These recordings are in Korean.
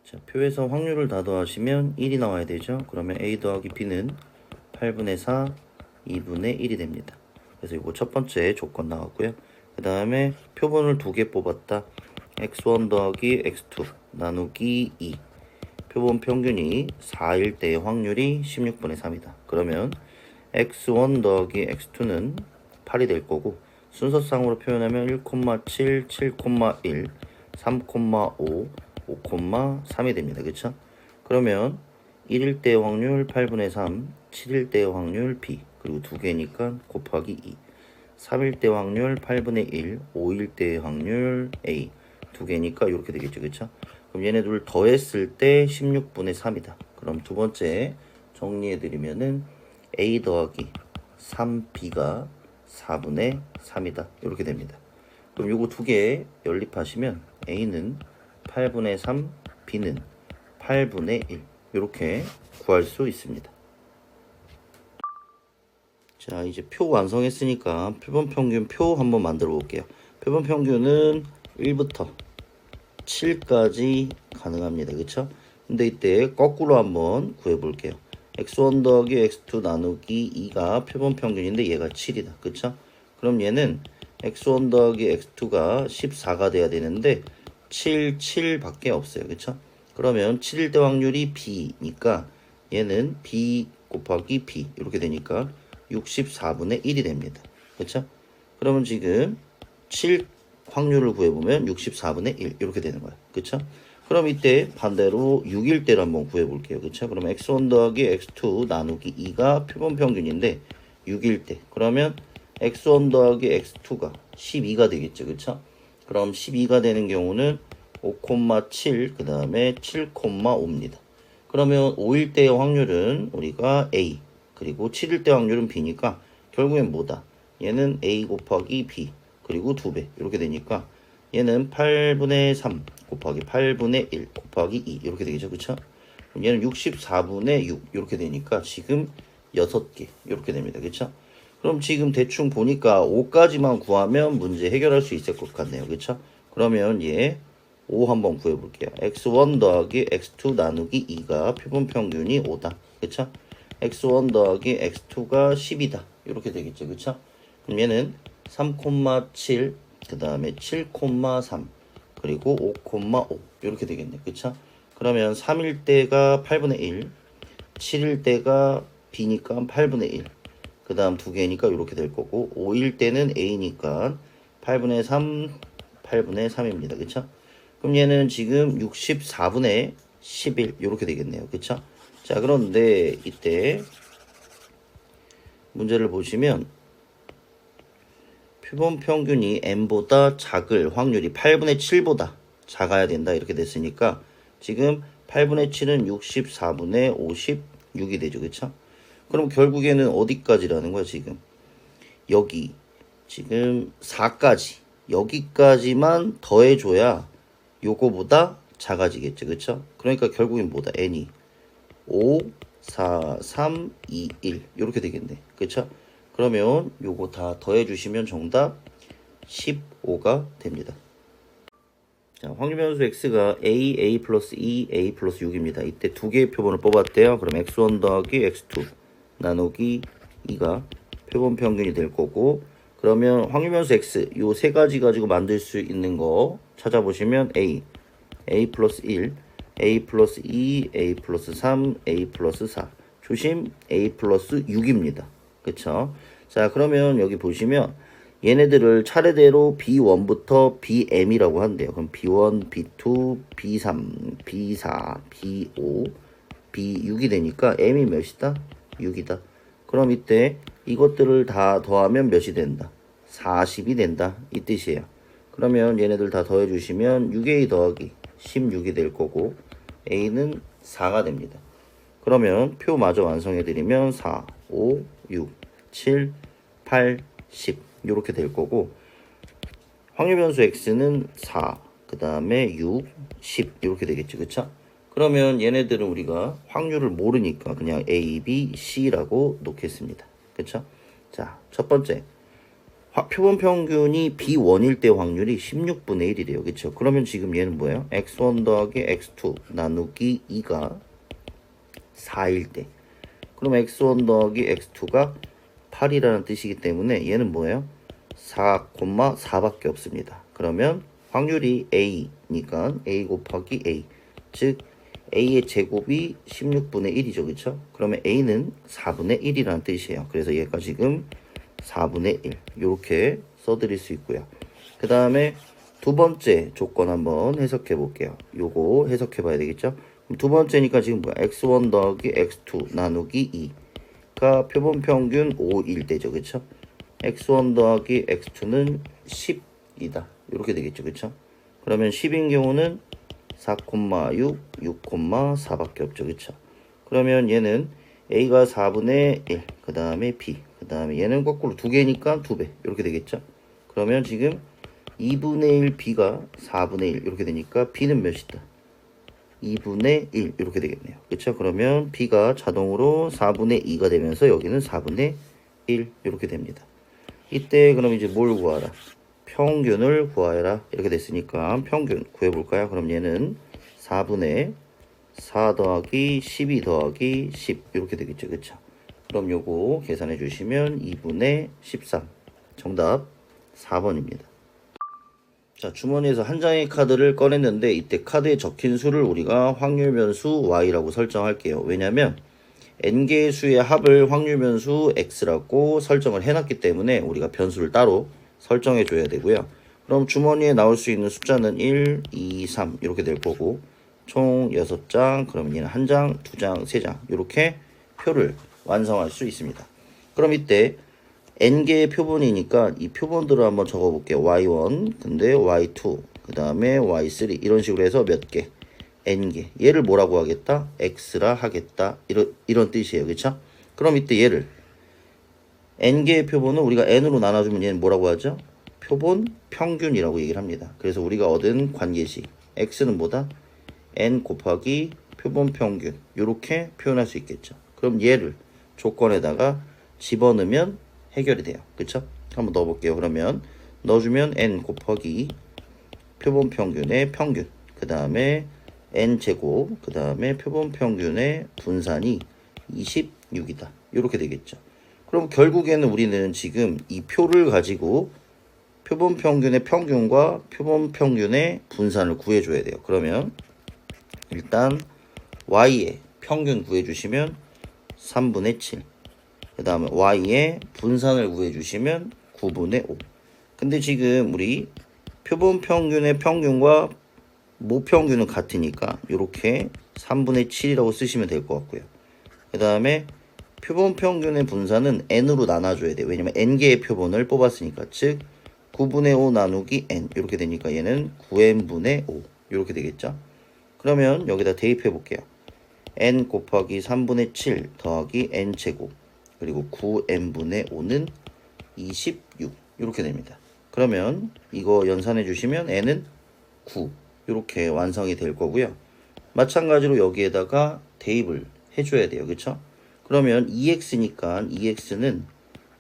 자, 표에서 확률을 다 더하시면 1이 나와야 되죠. 그러면 A 더하기 B는 8분의 4, 2분의 1이 됩니다. 그래서 이거 첫 번째 조건 나왔고요. 그 다음에 표본을 두 개 뽑았다. x1 더하기 x2 나누기 2. 표본 평균이 4일 때의 확률이 16분의 3이다. 그러면 x1 더하기 x2는 8이 될 거고, 순서상으로 표현하면 1,7, 7,1, 3,5, 5,3이 됩니다. 그쵸? 그러면 1일 때의 확률 8분의 3, 7일 때의 확률 b, 그리고 두 개니까 곱하기 2. 3일 때 확률 8분의 1, 5일 때의 확률 a, 두 개니까 이렇게 되겠죠. 그쵸? 그럼 얘네들 더했을 때 16분의 3이다. 그럼 두 번째 정리해드리면은 a 더하기 3b가 4분의 3이다. 이렇게 됩니다. 그럼 요거 두 개 연립하시면 a는 8분의 3, b는 8분의 1 이렇게 구할 수 있습니다. 자, 이제 표 완성했으니까 표본 평균 표 한번 만들어 볼게요. 표본 평균은 1부터 7까지 가능합니다. 그쵸? 근데 이때 거꾸로 한번 구해 볼게요. x1 더하기 x2 나누기 2가 표본 평균인데 얘가 7이다. 그쵸? 그럼 얘는 x1 더하기 x2가 14가 돼야 되는데 7, 7밖에 없어요. 그쵸? 그러면 7일 때 확률이 b니까 얘는 b 곱하기 b 이렇게 되니까 64분의 1이 됩니다. 그쵸? 그러면 지금 7 확률을 구해보면 64분의 1 이렇게 되는 거야. 그쵸? 그럼 이때 반대로 6일 때를 한번 구해볼게요. 그쵸? 그럼 x1 더하기 x2 나누기 2가 표본 평균인데 6일 때 그러면 x1 더하기 x2가 12가 되겠죠. 그쵸? 그럼 12가 되는 경우는 5,7 그 다음에 7,5입니다. 그러면 5일 때의 확률은 우리가 a 그리고 7일 때 확률은 b니까 결국엔 뭐다? 얘는 a 곱하기 b 그리고 2배 이렇게 되니까 얘는 8분의 3 곱하기 8분의 1 곱하기 2 이렇게 되겠죠. 그쵸? 그럼 얘는 64분의 6 이렇게 되니까 지금 6개 이렇게 됩니다. 그쵸? 그럼 지금 대충 보니까 5까지만 구하면 문제 해결할 수 있을 것 같네요. 그쵸? 그러면 얘 5 한번 구해볼게요. x1 더하기 x2 나누기 2가 표본 평균이 5다. 그쵸? x1 더하기 x2가 10이다. 이렇게 되겠죠. 그쵸? 그럼 얘는 3,7 그 다음에 7,3 그리고 5,5 이렇게 되겠네. 그쵸? 그러면 3일 때가 8분의 1 7일 때가 b니까 8분의 1 그 다음 두 개니까 이렇게 될 거고 5일 때는 a니까 8분의 3 8분의 3입니다. 그쵸? 그럼 얘는 지금 64분의 11 이렇게 되겠네요. 그쵸? 자, 그런데 이때 문제를 보시면 표본 평균이 n보다 작을 확률이 8분의 7보다 작아야 된다 이렇게 됐으니까 지금 8분의 7은 64분의 56이 되죠. 그쵸? 그럼 결국에는 어디까지라는 거야 지금? 여기 지금 4까지 여기까지만 더해줘야 요거보다 작아지겠죠. 그쵸? 그러니까 결국엔 뭐다? n이 5, 4, 3, 2, 1 이렇게 되겠네. 그쵸? 그러면 요거 다 더해주시면 정답 15가 됩니다. 자, 확률변수 x가 a, a 플러스 2, a 플러스 6입니다. 이때 두 개의 표본을 뽑았대요. 그럼 x1 더하기 x2 나누기 2가 표본 평균이 될 거고 그러면 확률변수 x 요 세 가지 가지고 만들 수 있는 거 찾아보시면 a, a 플러스 1, a 플러스 2, a 플러스 3, a 플러스 4 조심 a 플러스 6입니다. 그쵸? 자, 그러면 여기 보시면 얘네들을 차례대로 B1부터 BM이라고 한대요. 그럼 B1, B2, B3, B4, B5, B6이 되니까 M이 몇이다? 6이다. 그럼 이때 이것들을 다 더하면 몇이 된다? 40이 된다. 이 뜻이에요. 그러면 얘네들 다 더해주시면 6A 더하기 16이 될 거고 A는 4가 됩니다. 그러면 표 마저 완성해드리면 4, 5, 6, 7, 8, 10 이렇게 될 거고 확률변수 x는 4, 그 다음에 6, 10 이렇게 되겠죠. 그쵸? 그러면 얘네들은 우리가 확률을 모르니까 그냥 A, B, C라고 놓겠습니다. 그쵸? 자, 첫 번째 표본 평균이 B1일 때 확률이 16분의 1이래요. 그쵸? 그러면 지금 얘는 뭐예요? x1 더하기 x2 나누기 2가 4일 때. 그럼 x1 더하기 x2가 8이라는 뜻이기 때문에 얘는 뭐예요? 4, 4밖에 없습니다. 그러면 확률이 a니까 a 곱하기 a. 즉 a의 제곱이 16분의 1이죠. 그쵸? 그러면 a는 4분의 1이라는 뜻이에요. 그래서 얘가 지금 4분의 1 이렇게 써드릴 수 있고요. 그 다음에 두 번째 조건 한번 해석해 볼게요. 요거 해석해 봐야 되겠죠. 그럼 두 번째니까 지금 뭐야? x1 더하기 x2 나누기 2가 표본 평균 5일 때죠. 그쵸? x1 더하기 x2는 10이다. 이렇게 되겠죠. 그쵸? 그러면 10인 경우는 4,6, 6,4밖에 없죠. 그쵸? 그러면 얘는 a가 4분의 1, 그 다음에 b, 그 다음에 얘는 거꾸로 두 개니까 2배 이렇게 되겠죠. 그러면 지금 2분의 1 b가 4분의 1 이렇게 되니까 b는 몇이다? 2분의 1 이렇게 되겠네요. 그쵸? 그러면 b가 자동으로 4분의 2가 되면서 여기는 4분의 1 이렇게 됩니다. 이때 그럼 이제 뭘 구하라? 평균을 구하라. 이렇게 됐으니까 평균 구해볼까요? 그럼 얘는 4분의 4 더하기 12 더하기 10 이렇게 되겠죠. 그쵸? 그럼 요거 계산해 주시면 2분의 13 정답 4번입니다. 자, 주머니에서 한 장의 카드를 꺼냈는데 이때 카드에 적힌 수를 우리가 확률 변수 y라고 설정할게요. 왜냐면 n개의 수의 합을 확률 변수 x라고 설정을 해놨기 때문에 우리가 변수를 따로 설정해 줘야 되고요. 그럼 주머니에 나올 수 있는 숫자는 1, 2, 3 이렇게 될 거고 총 6장, 그럼 얘는 1장, 2장, 3장 이렇게 표를 완성할 수 있습니다. 그럼 이때 n개의 표본이니까 이 표본들을 한번 적어볼게요. y1, 근데 y2, 그 다음에 y3 이런 식으로 해서 몇 개? n개. 얘를 뭐라고 하겠다? x라 하겠다. 이런 뜻이에요. 그쵸? 그럼 이때 얘를 n개의 표본은 우리가 n으로 나눠주면 얘는 뭐라고 하죠? 표본 평균이라고 얘기를 합니다. 그래서 우리가 얻은 관계식 x는 뭐다? n 곱하기 표본 평균 이렇게 표현할 수 있겠죠. 그럼 얘를 조건에다가 집어넣으면 해결이 돼요. 그쵸? 한번 넣어볼게요. 그러면 넣어주면 n 곱하기 표본 평균의 평균, 그 다음에 n제곱, 그 다음에 표본 평균의 분산이 26이다. 이렇게 되겠죠. 그럼 결국에는 우리는 지금 이 표를 가지고 표본 평균의 평균과 표본 평균의 분산을 구해줘야 돼요. 그러면 일단 y의 평균 구해주시면 3분의 7, 그 다음에 y의 분산을 구해주시면 9분의 5. 근데 지금 우리 표본 평균의 평균과 모평균은 같으니까 이렇게 3분의 7이라고 쓰시면 될 것 같고요. 그 다음에 표본 평균의 분산은 n으로 나눠줘야 돼요. 왜냐면 n개의 표본을 뽑았으니까. 즉 9분의 5 나누기 n 이렇게 되니까 얘는 9n분의 5 이렇게 되겠죠. 그러면 여기다 대입해 볼게요. n 곱하기 3분의 7 더하기 n제곱 그리고 9n분의 5는 26 이렇게 됩니다. 그러면 이거 연산해 주시면 n은 9 이렇게 완성이 될 거고요. 마찬가지로 여기에다가 대입을 해줘야 돼요. 그쵸? 그러면 2x니까 2x는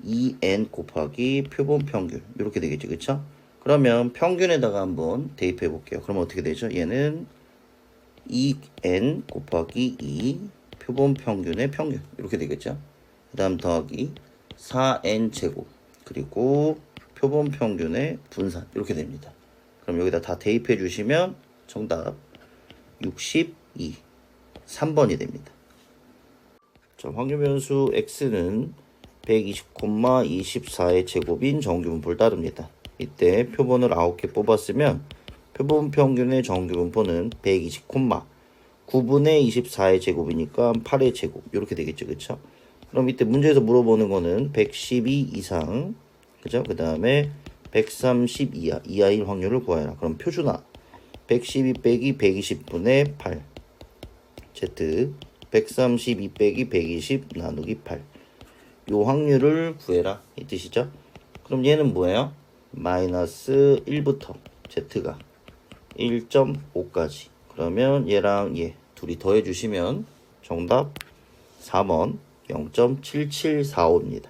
2n 곱하기 표본 평균 이렇게 되겠죠. 그쵸? 그러면 평균에다가 한번 대입해 볼게요. 그러면 어떻게 되죠? 얘는 2n 곱하기 2 표본 평균의 평균 이렇게 되겠죠. 그 다음 더하기 4n 제곱 그리고 표본 평균의 분산 이렇게 됩니다. 그럼 여기다 다 대입해 주시면 정답 62, 3번이 됩니다. 자, 확률 변수 x는 120,24의 제곱인 정규분포를 따릅니다. 이때 표본을 9개 뽑았으면 표본 평균의 정규분포는 120, 9분의 24의 제곱이니까 8의 제곱 이렇게 되겠죠. 그쵸? 그럼 이때 문제에서 물어보는 거는 112 이상, 그죠? 그 다음에 130 이하일 확률을 구하여라. 그럼 표준화 112 빼기 120분의 8 z 132 빼기 120 나누기 8 요 확률을 구해라 이 뜻이죠. 그럼 얘는 뭐예요? 마이너스 1부터 z가 1.5까지 그러면 얘랑 얘 둘이 더해 주시면 정답 4번 0.7745입니다.